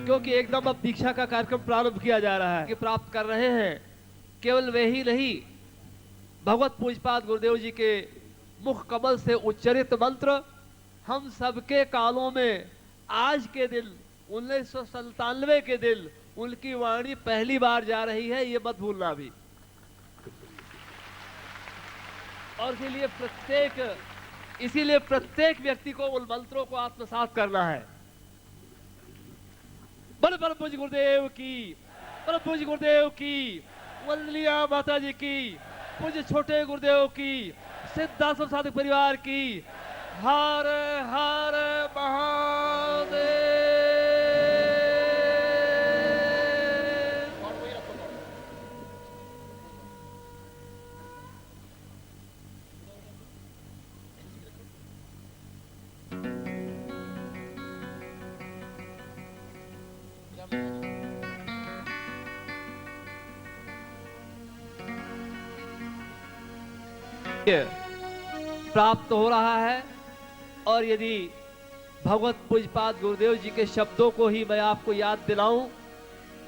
क्योंकि एकदम अब दीक्षा का कार्यक्रम प्रारंभ किया जा रहा है कि प्राप्त कर रहे हैं। केवल वे ही नहीं, भगवत पूजपाद गुरुदेव जी के मुख कमल से उच्चरित मंत्र हम सबके कानों में आज के दिन 1997 के दिन उनकी वाणी पहली बार जा रही है, ये मत भूलना भी। और इसीलिए प्रत्येक व्यक्ति को उन मंत्रों को आत्मसात करना है। बड़े परम पूज्य गुरुदेव की, परम पूज्य गुरुदेव की, वंदनीय माता जी की, पूज्य छोटे गुरुदेव की, सिद्धाश्रम साधक परिवार की, हर हर महादेव। प्राप्त हो रहा है। और यदि भगवत पूजपाद गुरुदेव जी के शब्दों को ही मैं आपको याद दिलाऊं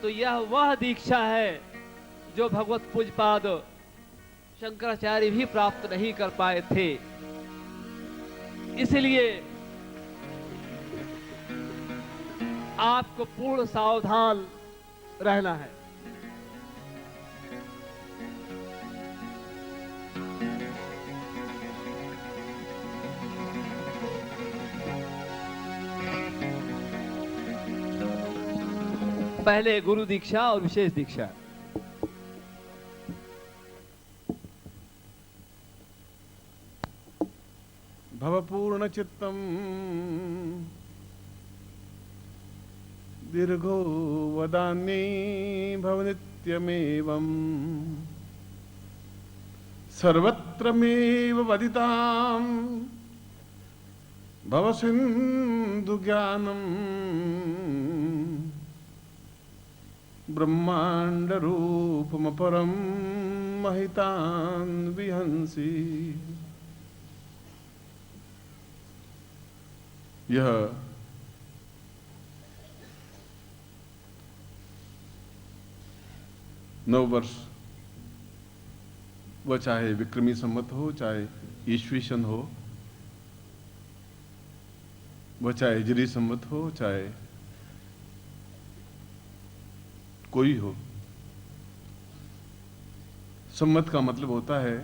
तो यह वह दीक्षा है जो भगवत पूजपाद शंकराचार्य भी प्राप्त नहीं कर पाए थे। इसलिए आपको पूर्ण सावधान रहना है। पहले गुरु दीक्षा और विशेष दीक्षा। भवपूर्ण चित्तम दीर्घो वदान्ये भवनित्यमेवं सर्वत्रमेव वदितां भवसिन्धु ज्ञानम् ब्रह्मांड रूपमपरं महितान् विहंसि। यह नववर्ष वह चाहे विक्रमी संवत हो, चाहे ईस्वी सन हो, वह चाहे हिजरी संवत हो, चाहे कोई हो। संवत का मतलब होता है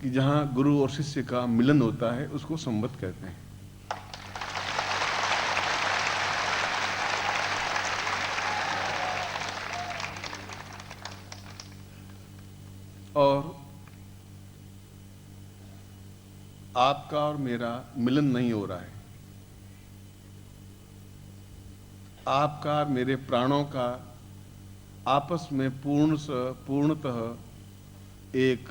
कि जहां गुरु और शिष्य का मिलन होता है उसको संवत कहते हैं। और आपका और मेरा मिलन नहीं हो रहा है। आपका और मेरे प्राणों का आपस में पूर्णतः एक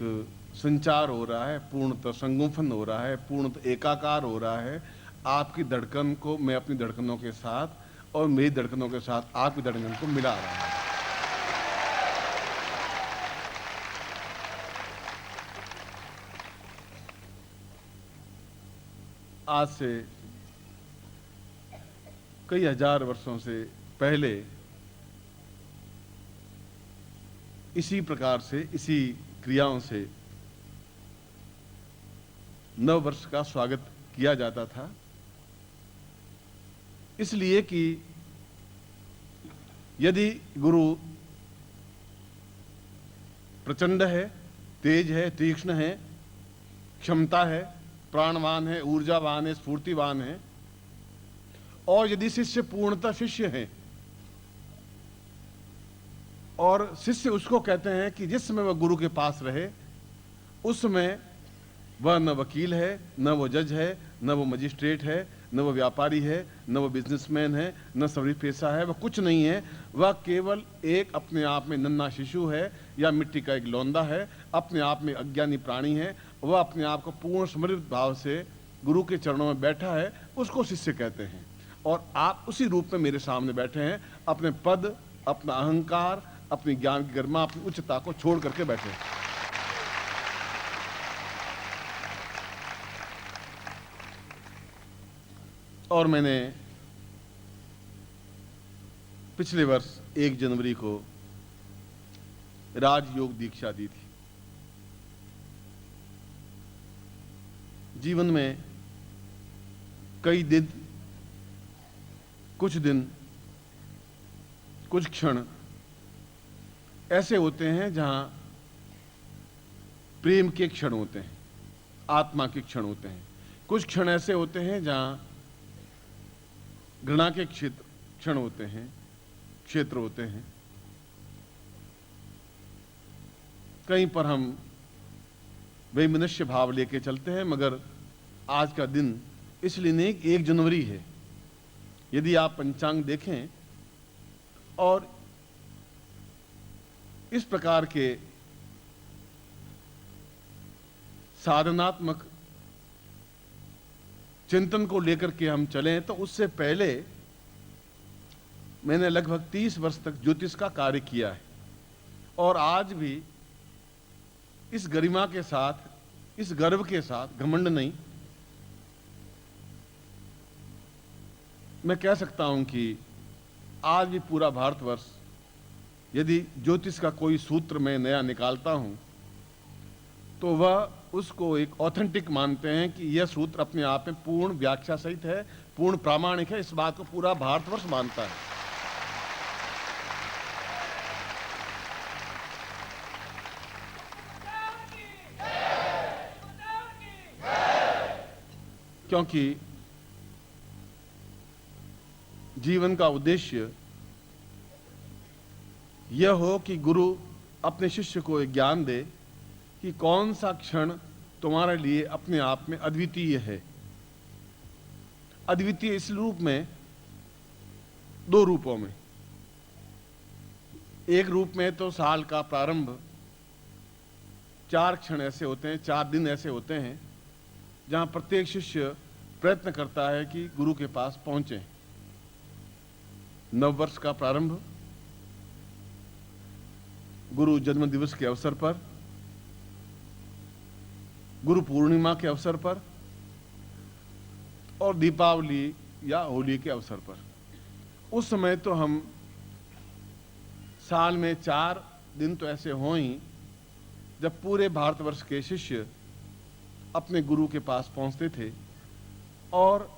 संचार हो रहा है, पूर्णतः संगोपन हो रहा है, पूर्णतः एकाकार हो रहा है। आपकी धड़कन को मैं अपनी धड़कनों के साथ और मेरी धड़कनों के साथ आपकी धड़कन को मिला रहा हूं। आज से कई हजार वर्षों से पहले इसी प्रकार से, इसी क्रियाओं से नव वर्ष का स्वागत किया जाता था। इसलिए कि यदि गुरु प्रचंड है, तेज है, तीक्ष्ण है, क्षमता है, प्राणवान है, ऊर्जावान है, स्फूर्तिवान है, और यदि शिष्य पूर्णतः शिष्य है, और शिष्य उसको कहते हैं कि जिस समय वह गुरु के पास रहे उस समय वह न वकील है, न वो जज है, न वो मजिस्ट्रेट है, न वो व्यापारी है, न वो बिजनेसमैन है, न सवरी पेशा है, वह कुछ नहीं है। वह केवल एक अपने आप में नन्हा शिशु है या मिट्टी का एक लौंदा है, अपने आप में अज्ञानी प्राणी है। वह अपने आप को पूर्ण समर्पित भाव से गुरु के चरणों में बैठा है, उसको शिष्य कहते हैं। और आप उसी रूप में मेरे सामने बैठे हैं, अपने पद, अपना अहंकार, अपनी ज्ञान की गरिमा, अपनी उच्चता को छोड़ करके बैठे हैं। और मैंने पिछले वर्ष 1 जनवरी को राजयोग दीक्षा दी थी। जीवन में कई दिन, कुछ दिन, कुछ क्षण ऐसे होते हैं जहां प्रेम के क्षण होते हैं, आत्मा के क्षण होते हैं। कुछ क्षण ऐसे होते हैं जहां घृणा के क्षण होते हैं, क्षेत्र होते हैं। कहीं पर हम वैमनस्य भाव लेके चलते हैं, मगर आज का दिन इसलिए नहीं 1 जनवरी है। यदि आप पंचांग देखें और इस प्रकार के साधनात्मक चिंतन को लेकर के हम चलें, तो उससे पहले मैंने लगभग 30 वर्ष तक ज्योतिष का कार्य किया है और आज भी इस गरिमा के साथ, इस गर्व के साथ, घमंड नहीं, मैं कह सकता हूं कि आज भी पूरा भारतवर्ष यदि ज्योतिष का कोई सूत्र मैं नया निकालता हूं तो वह उसको एक ऑथेंटिक मानते हैं कि यह सूत्र अपने आप में पूर्ण व्याख्या सहित है, पूर्ण प्रामाणिक है। इस बात को पूरा भारतवर्ष मानता है। क्योंकि जीवन का उद्देश्य यह हो कि गुरु अपने शिष्य को एक ज्ञान दे कि कौन सा क्षण तुम्हारे लिए अपने आप में अद्वितीय है। अद्वितीय इस रूप में, 2 रूपों में। एक रूप में तो साल का प्रारंभ 4 क्षण ऐसे होते हैं, 4 दिन ऐसे होते हैं जहां प्रत्येक शिष्य प्रयत्न करता है कि गुरु के पास पहुंचे। नववर्ष का प्रारंभ गुरु जन्म दिवस के अवसर पर, गुरु पूर्णिमा के अवसर पर और दीपावली या होली के अवसर पर। उस समय तो हम साल में 4 दिन तो ऐसे हों ही जब पूरे भारतवर्ष के शिष्य अपने गुरु के पास पहुंचते थे और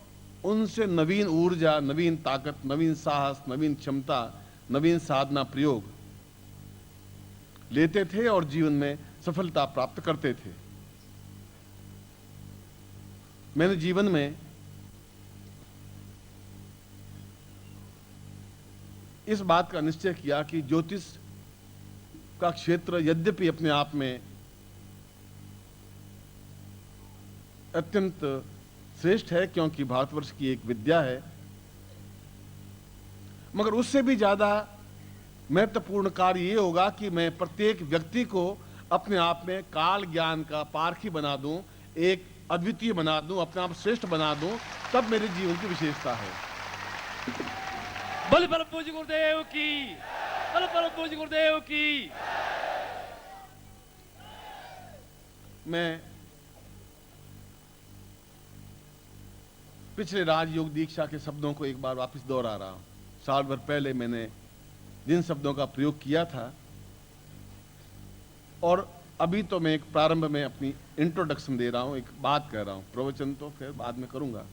उनसे नवीन ऊर्जा, नवीन ताकत, नवीन साहस, नवीन क्षमता, नवीन साधना प्रयोग लेते थे और जीवन में सफलता प्राप्त करते थे। मैंने जीवन में इस बात का निश्चय किया कि ज्योतिष का क्षेत्र यद्यपि अपने आप में अत्यंत श्रेष्ठ है क्योंकि भारतवर्ष की एक विद्या है, मगर उससे भी ज्यादा महत्वपूर्ण कार्य ये होगा कि मैं प्रत्येक व्यक्ति को अपने आप में काल ज्ञान का पारखी बना दूं, एक अद्वितीय बना दूं, अपने आप श्रेष्ठ बना दूं, तब मेरे जीवन की विशेषता है। बोले परम पूज्य गुरुदेव की, बोले परम पूज्य गुरुदेव की। मैं पिछले राजयोग दीक्षा के शब्दों को एक बार वापस दोहरा रहा हूं। साल भर पहले मैंने जिन शब्दों का प्रयोग किया था और अभी तो मैं एक प्रारंभ में अपनी इंट्रोडक्शन दे रहा हूं, एक बात कह रहा हूं। प्रवचन तो फिर बाद में करूंगा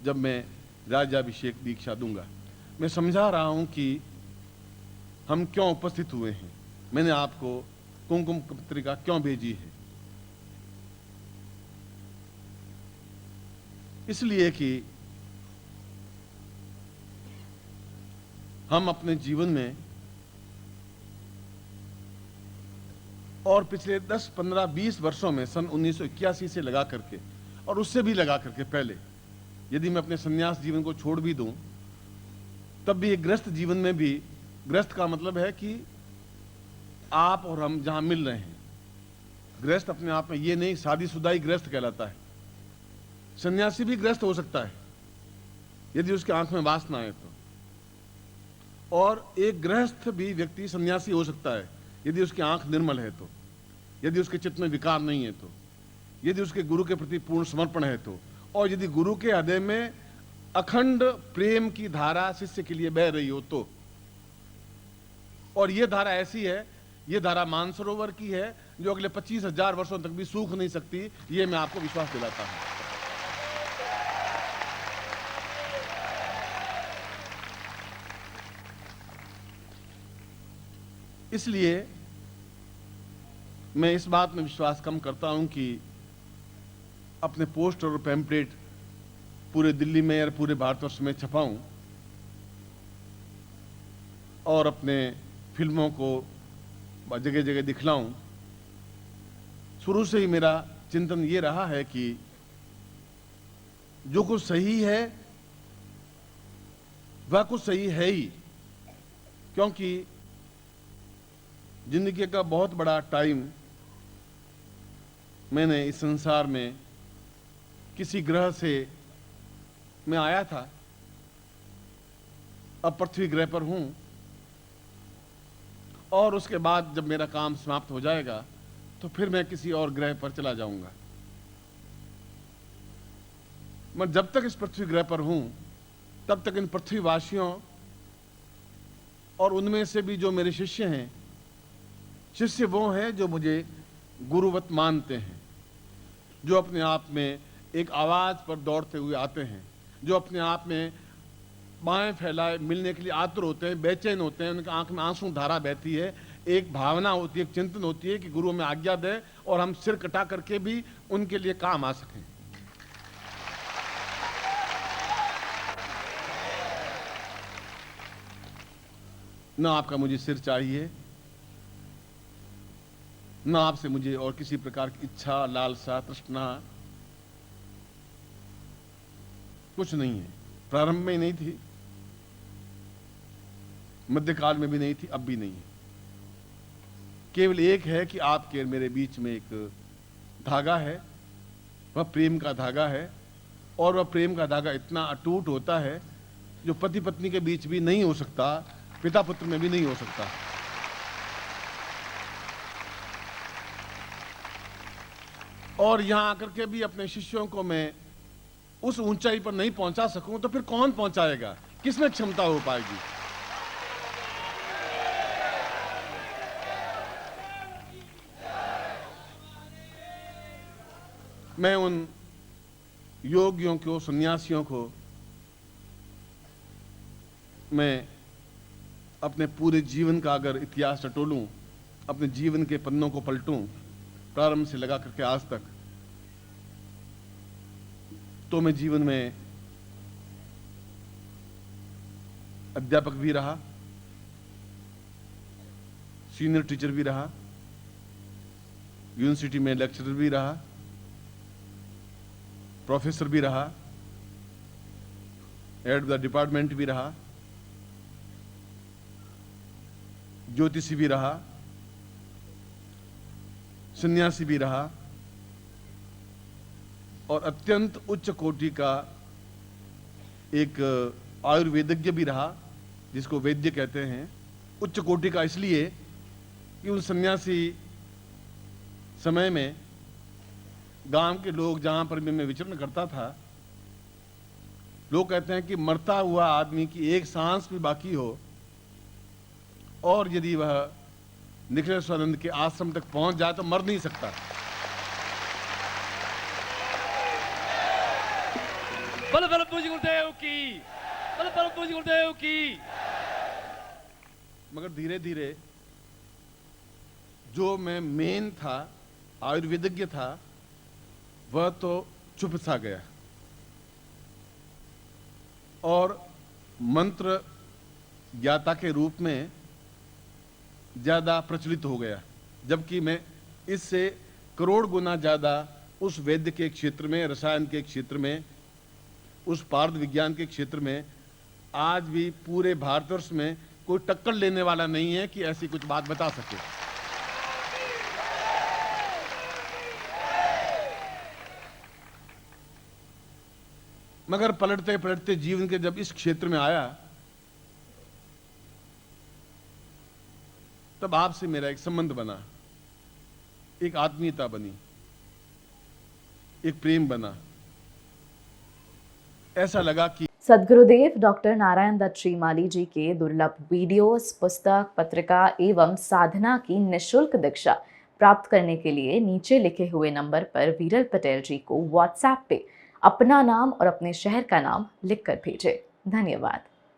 जब मैं राज्याभिषेक दीक्षा दूंगा। मैं समझा रहा हूं कि हम क्यों उपस्थित हुए हैं, मैंने आपको कुमकुम पत्रिका क्यों भेजी है। इसलिए कि हम अपने जीवन में और पिछले 10, 15, 20 वर्षों में सन 1981 से लगा करके और उससे भी लगा करके पहले, यदि मैं अपने संन्यास जीवन को छोड़ भी दूं तब भी एक गृहस्थ जीवन में भी, गृहस्थ का मतलब है कि आप और हम जहां मिल रहे हैं, गृहस्थ अपने आप में ये नहीं शादीशुदा ही गृहस्थ कहलाता है। सन्यासी भी गृहस्थ हो सकता है यदि उसके आंख में वासना है तो, और एक गृहस्थ भी व्यक्ति सन्यासी हो सकता है यदि उसकी आंख निर्मल है तो, यदि उसके चित्त में विकार नहीं है तो, यदि उसके गुरु के प्रति पूर्ण समर्पण है तो, और यदि गुरु के हृदय में अखंड प्रेम की धारा शिष्य के लिए बह रही हो तो, और ये धारा ऐसी है, ये धारा मानसरोवर की है जो अगले 25,000 वर्षों तक भी सूख नहीं सकती, ये मैं आपको विश्वास दिलाता हूं। इसलिए मैं इस बात में विश्वास कम करता हूं कि अपने पोस्टर और पैम्पलेट पूरे दिल्ली में और पूरे भारतवर्ष में छपाऊं और अपने फिल्मों को जगह जगह दिखलाऊं। शुरू से ही मेरा चिंतन ये रहा है कि जो कुछ सही है वह कुछ सही है ही, क्योंकि जिंदगी का बहुत बड़ा टाइम मैंने इस संसार में किसी ग्रह से मैं आया था, अब पृथ्वी ग्रह पर हूं, और उसके बाद जब मेरा काम समाप्त हो जाएगा तो फिर मैं किसी और ग्रह पर चला जाऊंगा। मैं जब तक इस पृथ्वी ग्रह पर हूं तब तक इन पृथ्वीवासियों और उनमें से भी जो मेरे शिष्य हैं, शिष्य वो हैं जो मुझे गुरुवत मानते हैं, जो अपने आप में एक आवाज पर दौड़ते हुए आते हैं, जो अपने आप में बाएं फैलाए मिलने के लिए आतुर होते हैं, बेचैन होते हैं, उनकी आंख में आंसू धारा बहती है, एक भावना होती है, एक चिंतन होती है कि गुरु हमें आज्ञा दे और हम सिर कटा करके भी उनके लिए काम आ सकें। ना आपका मुझे सिर चाहिए, ना आपसे मुझे और किसी प्रकार की इच्छा, लालसा, तृष्णा कुछ नहीं है। प्रारंभ में ही नहीं थी, मध्यकाल में भी नहीं थी, अब भी नहीं है। केवल एक है कि आपके मेरे बीच में एक धागा है, वह प्रेम का धागा है, और वह प्रेम का धागा इतना अटूट होता है जो पति पत्नी के बीच भी नहीं हो सकता, पिता पुत्र में भी नहीं हो सकता। और यहां आकर के भी अपने शिष्यों को मैं उस ऊंचाई पर नहीं पहुंचा सकूं तो फिर कौन पहुंचाएगा, किसमें क्षमता हो पाएगी। मैं उन योगियों को, सन्यासियों को मैं अपने पूरे जीवन का अगर इतिहास टटोलूं, अपने जीवन के पन्नों को पलटूं प्रारंभ से लगा करके आज तक, तो मैं जीवन में अध्यापक भी रहा, सीनियर टीचर भी रहा, यूनिवर्सिटी में लेक्चरर भी रहा, प्रोफेसर भी रहा, हेड ऑफ द डिपार्टमेंट भी रहा, ज्योतिषी भी रहा, सन्यासी भी रहा, और अत्यंत उच्च कोटि का एक आयुर्वेदज्ञ भी रहा, जिसको वैद्य कहते हैं। उच्च कोटि का इसलिए कि उन सन्यासी समय में गांव के लोग, जहां पर भी मैं विचरण करता था, लोग कहते हैं कि मरता हुआ आदमी की एक सांस भी बाकी हो और यदि वह निखिलेश्वरानंद के आश्रम तक पहुंच जाए तो मर नहीं सकता। बल बल पूज्य गुरुदेव की, बल बल पूज्य गुरुदेव की। मगर धीरे धीरे जो मैं मेन था, आयुर्वेदज्ञ था, वह तो चुप सा गया और मंत्र ज्ञाता के रूप में ज्यादा प्रचलित हो गया, जबकि मैं इससे करोड़ गुना ज्यादा उस वैद्य के क्षेत्र में, रसायन के क्षेत्र में, उस पार्थ विज्ञान के क्षेत्र में आज भी पूरे भारतवर्ष में कोई टक्कर लेने वाला नहीं है कि ऐसी कुछ बात बता सके। मगर पलटते पलटते जीवन के जब इस क्षेत्र में आया, तब आपसे मेरा एक संबंध बना, एक आत्मीयता बनी, एक प्रेम बना। ऐसा लगा कि सद्गुरुदेव डॉक्टर नारायण दत्त श्रीमाली जी के दुर्लभ वीडियोस, पुस्तक, पत्रिका एवं साधना की निःशुल्क दीक्षा प्राप्त करने के लिए नीचे लिखे हुए नंबर पर वीरल पटेल जी को व्हाट्सएप पे अपना नाम और अपने शहर का नाम लिखकर भेजें। धन्यवाद।